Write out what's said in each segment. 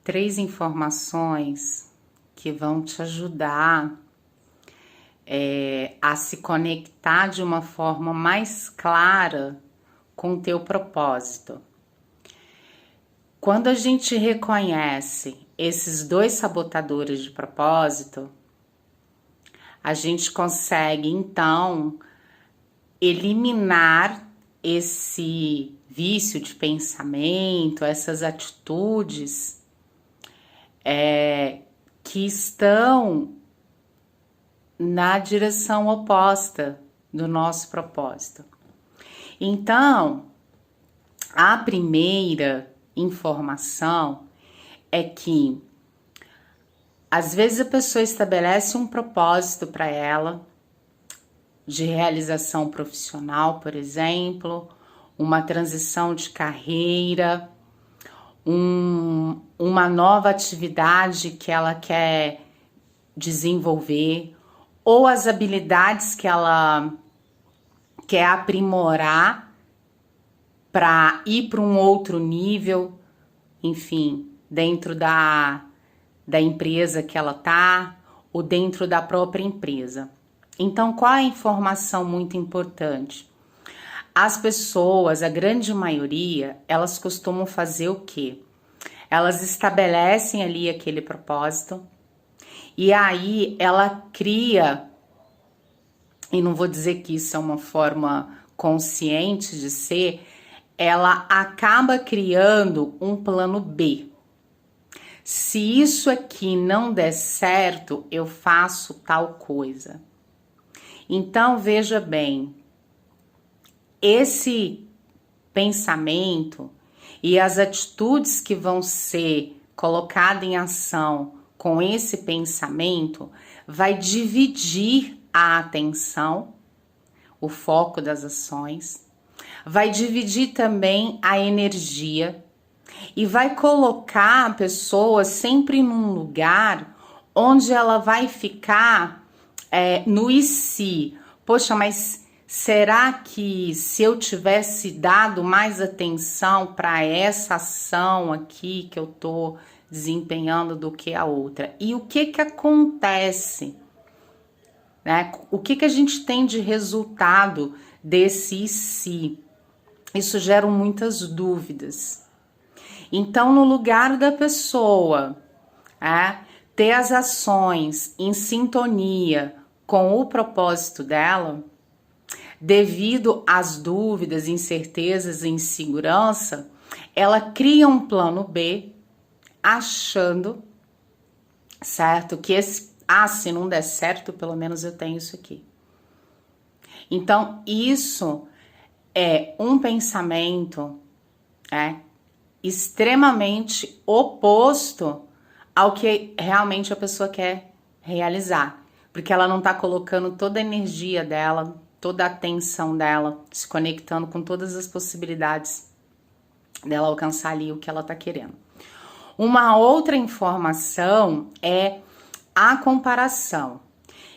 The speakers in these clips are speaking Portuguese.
3 informações que vão te ajudar a se conectar de uma forma mais clara com o teu propósito. Quando a gente reconhece esses 2 sabotadores de propósito, a gente consegue então eliminar esse vício de pensamento, essas atitudes que estão na direção oposta do nosso propósito. Então, a primeira informação é que às vezes a pessoa estabelece um propósito para ela de realização profissional, por exemplo, uma transição de carreira, uma nova atividade que ela quer desenvolver, ou as habilidades que ela quer aprimorar para ir para um outro nível, enfim, dentro da empresa que ela tá, ou dentro da própria empresa. Então, qual é a informação muito importante? As pessoas, a grande maioria, elas costumam fazer o quê? Elas estabelecem ali aquele propósito, e aí ela cria, e não vou dizer que isso é uma forma consciente de ser, ela acaba criando um plano B. Se isso aqui não der certo, eu faço tal coisa. Então, veja bem, esse pensamento e as atitudes que vão ser colocadas em ação com esse pensamento vai dividir a atenção, o foco das ações, vai dividir também a energia e vai colocar a pessoa sempre num lugar onde ela vai ficar no e se. Poxa, mas será que se eu tivesse dado mais atenção para essa ação aqui que eu tô desempenhando do que a outra? E o que que acontece? Né? O que que a gente tem de resultado desse e se? Isso gera muitas dúvidas. Então, no lugar da pessoa ter as ações em sintonia com o propósito dela, devido às dúvidas, incertezas e insegurança, ela cria um plano B, achando, certo, que se não der certo, pelo menos eu tenho isso aqui. Então, isso é um pensamento extremamente oposto ao que realmente a pessoa quer realizar, porque ela não está colocando toda a energia dela, toda a atenção dela, se conectando com todas as possibilidades dela alcançar ali o que ela está querendo. Uma outra informação é a comparação.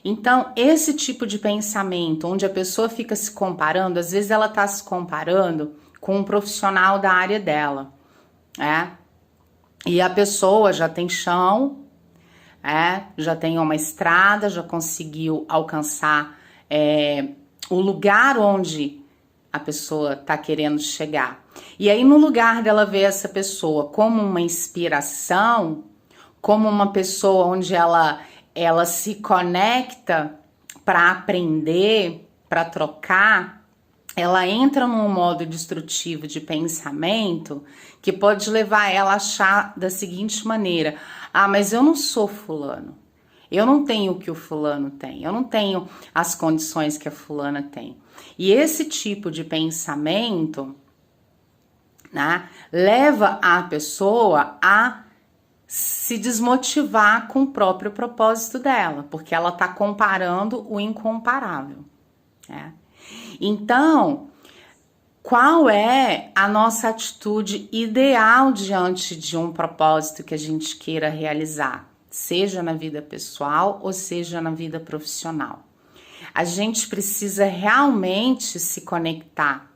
Então, esse tipo de pensamento, onde a pessoa fica se comparando, às vezes ela está se comparando com um profissional da área dela, e a pessoa já tem chão, já tem uma estrada, já conseguiu alcançar o lugar onde a pessoa está querendo chegar. E aí, no lugar dela ver essa pessoa como uma inspiração, como uma pessoa onde ela se conecta para aprender, para trocar, ela entra num modo destrutivo de pensamento que pode levar ela a achar da seguinte maneira: mas eu não sou fulano, eu não tenho o que o fulano tem, eu não tenho as condições que a fulana tem. E esse tipo de pensamento, leva a pessoa a se desmotivar com o próprio propósito dela, porque ela está comparando o incomparável. Então, qual é a nossa atitude ideal diante de um propósito que a gente queira realizar, seja na vida pessoal ou seja na vida profissional? A gente precisa realmente se conectar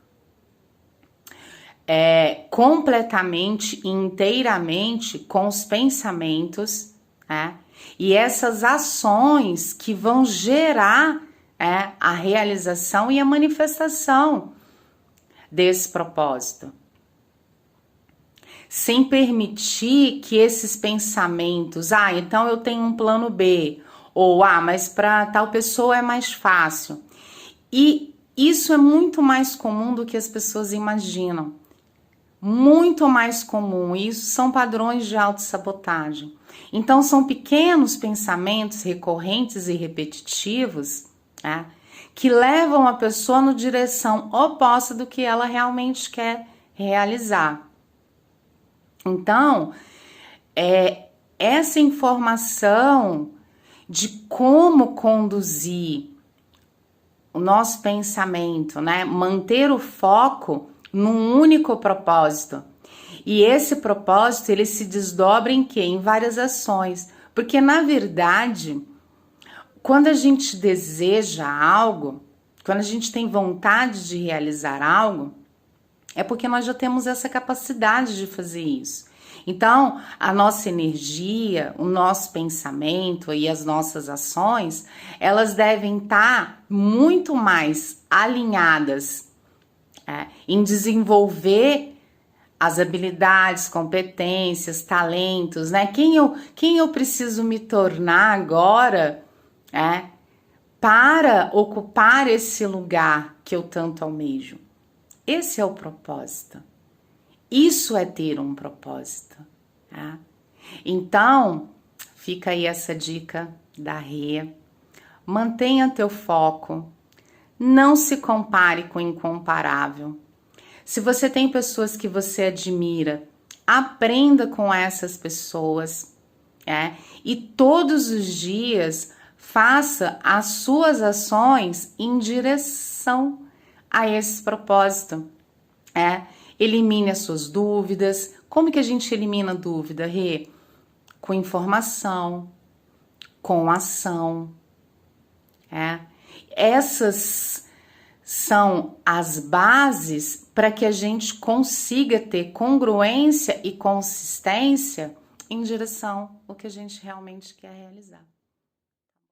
completamente e inteiramente com os pensamentos, né? E essas ações que vão gerar a realização e a manifestação desse propósito. Sem permitir que esses pensamentos, então eu tenho um plano B, ou mas para tal pessoa é mais fácil. E isso é muito mais comum do que as pessoas imaginam. Muito mais comum. Isso são padrões de autossabotagem. Então, são pequenos pensamentos recorrentes e repetitivos, que levam a pessoa na direção oposta do que ela realmente quer realizar. Então, essa informação de como conduzir o nosso pensamento, né? Manter o foco num único propósito. E esse propósito, ele se desdobra em quê? Em várias ações. Porque, na verdade, quando a gente deseja algo, quando a gente tem vontade de realizar algo, é porque nós já temos essa capacidade de fazer isso. Então, a nossa energia, o nosso pensamento e as nossas ações, elas devem estar muito mais alinhadas em desenvolver as habilidades, competências, talentos, né? Quem eu preciso me tornar agora, para ocupar esse lugar que eu tanto almejo. Esse é o propósito. Isso é ter um propósito. Tá? Então, fica aí essa dica da Rê. Mantenha teu foco. Não se compare com o incomparável. Se você tem pessoas que você admira, aprenda com essas pessoas. E todos os dias faça as suas ações em direção a esse propósito. Elimine as suas dúvidas. Como que a gente elimina dúvida, Rê? Com informação, com ação. Essas são as bases para que a gente consiga ter congruência e consistência em direção ao que a gente realmente quer realizar.